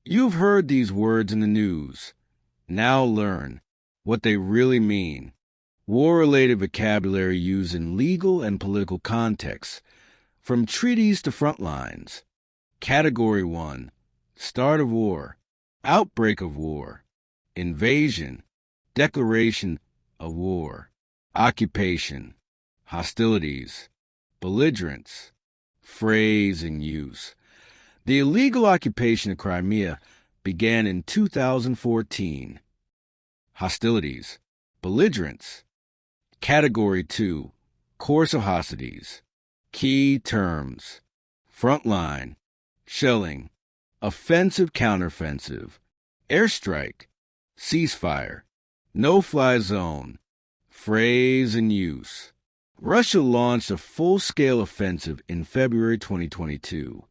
You've heard these words in the news. Now learn what they really mean. War-related vocabulary used in legal and political contexts, from treaties to front lines. Category 1. Start of war, outbreak of war, invasion, declaration of war, occupation, hostilities, belligerents, phrase and use. The illegal occupation of Crimea began in 2014. Hostilities, belligerents. Category 2. Course of hostilities. Key terms: frontline, shelling, offensive counteroffensive, airstrike, ceasefire, no-fly zone, phrase and use. Russia launched a full-scale offensive in February 2022.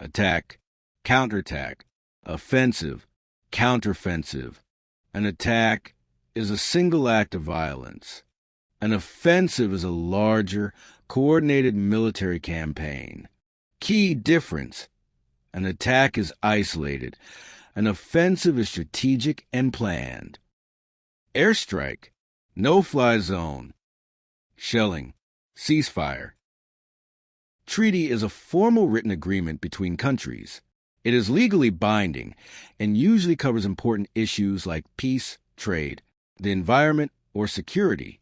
Attack, counterattack, offensive, counteroffensive. An attack is a single act of violence. An offensive is a larger, coordinated military campaign. Key difference: an attack is isolated. An offensive is strategic and planned. Airstrike, no-fly zone, shelling, ceasefire. Treaty is a formal written agreement between countries. It is legally binding and usually covers important issues like peace, trade, the environment, or security.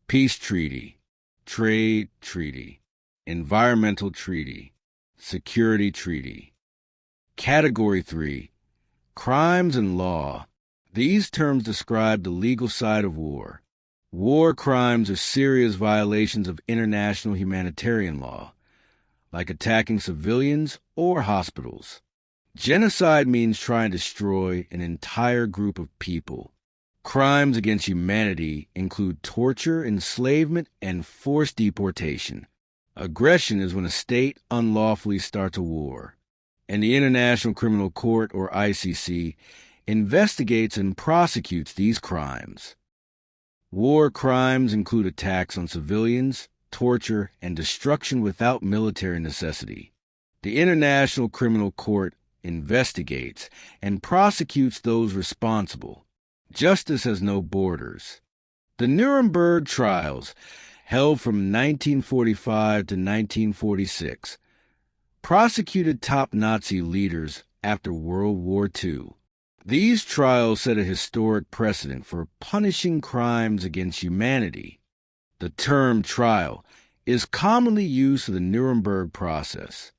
Peace treaty, trade treaty, environmental treaty, security treaty. Category 3. Crimes and law. These terms describe the legal side of war. War crimes are serious violations of international humanitarian law, like attacking civilians or hospitals. Genocide means trying to destroy an entire group of people. Crimes against humanity include torture, enslavement, and forced deportation. Aggression is when a state unlawfully starts a war, and the International Criminal Court, or ICC, investigates and prosecutes these crimes. War crimes include attacks on civilians, torture, and destruction without military necessity. The International Criminal Court investigates and prosecutes those responsible. Justice has no borders. The Nuremberg trials, held from 1945 to 1946, prosecuted top Nazi leaders after World War II. These trials set a historic precedent for punishing crimes against humanity. The term trial is commonly used for the Nuremberg process.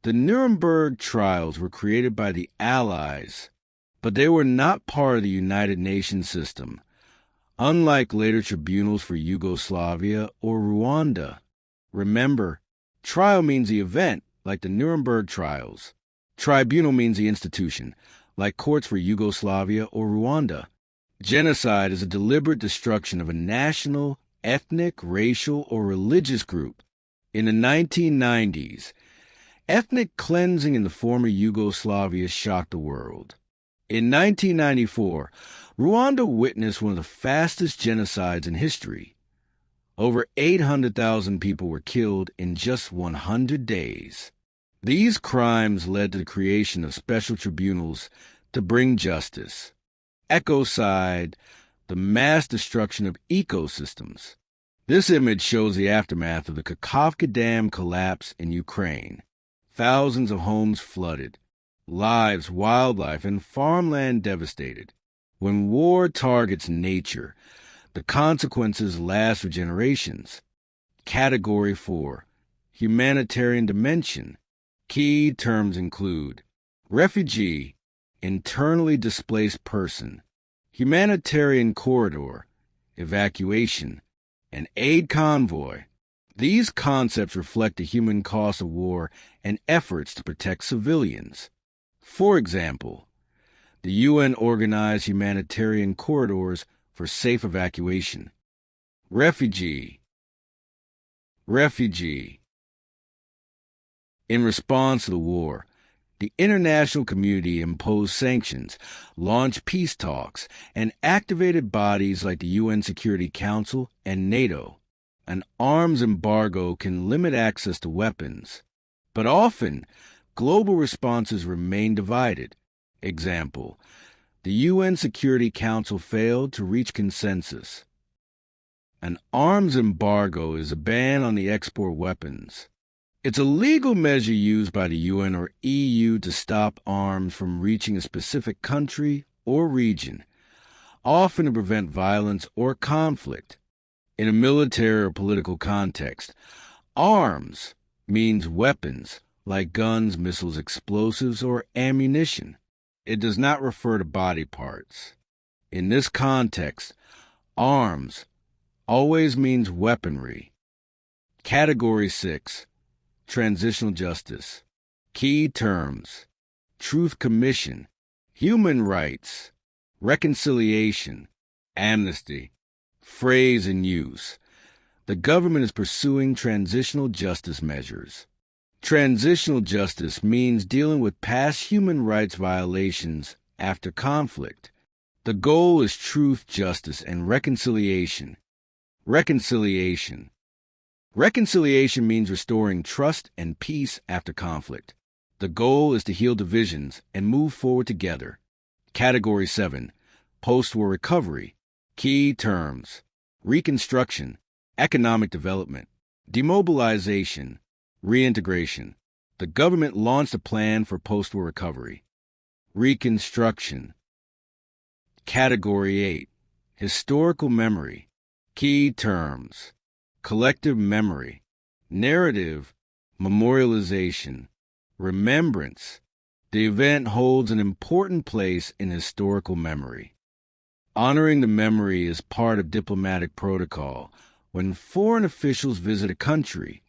The Nuremberg trials were created by the Allies, but they were not part of the United Nations system, unlike later tribunals for Yugoslavia or Rwanda. Remember, trial means the event, like the Nuremberg trials. Tribunal means the institution, like courts for Yugoslavia or Rwanda. Genocide is a deliberate destruction of a national, ethnic, racial, or religious group. In the 1990s, ethnic cleansing in the former Yugoslavia shocked the world. In 1994, Rwanda witnessed one of the fastest genocides in history. Over 800,000 people were killed in just 100 days. These crimes led to the creation of special tribunals to bring justice. Ecocide, the mass destruction of ecosystems. This image shows the aftermath of the Kakhovka Dam collapse in Ukraine. Thousands of homes flooded, lives, wildlife, and farmland devastated. When war targets nature, the consequences last for generations. Category 4. Humanitarian dimension. Key terms include refugee, internally displaced person, humanitarian corridor, evacuation, and aid convoy. These concepts reflect the human cost of war and efforts to protect civilians. For example, the UN organized humanitarian corridors for safe evacuation. Refugee. In response to the war, the international community imposed sanctions, launched peace talks, and activated bodies like the UN Security Council and NATO. An arms embargo can limit access to weapons, but often global responses remain divided, Example: the UN Security Council failed to reach consensus. An arms embargo is a ban on the export of weapons. It's a legal measure used by the UN or EU to stop arms from reaching a specific country or region, often to prevent violence or conflict. In a military or political context, arms means weapons like guns, missiles, explosives, or ammunition. It does not refer to body parts. In this context, arms always means weaponry. Category 6. Transitional justice. Key terms: Truth Commission, human rights, reconciliation, amnesty. Phrase and use: the government is pursuing transitional justice measures. Transitional justice means dealing with past human rights violations after conflict. The goal is truth, justice, and reconciliation. Reconciliation. Reconciliation means restoring trust and peace after conflict. The goal is to heal divisions and move forward together. Category 7. Post-war recovery. Key terms: reconstruction, economic development, demobilization, reintegration. The government launched a plan for post-war recovery. Reconstruction. Category 8. Historical memory. Key terms: collective memory, narrative, memorialization, remembrance. The event holds an important place in historical memory. Honoring the memory is part of diplomatic protocol when foreign officials visit a country.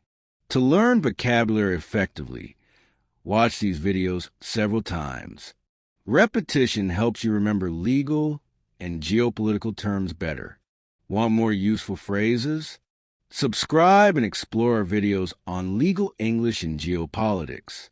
To learn vocabulary effectively, watch these videos several times. Repetition helps you remember legal and geopolitical terms better. Want more useful phrases? Subscribe and explore our videos on legal English and geopolitics.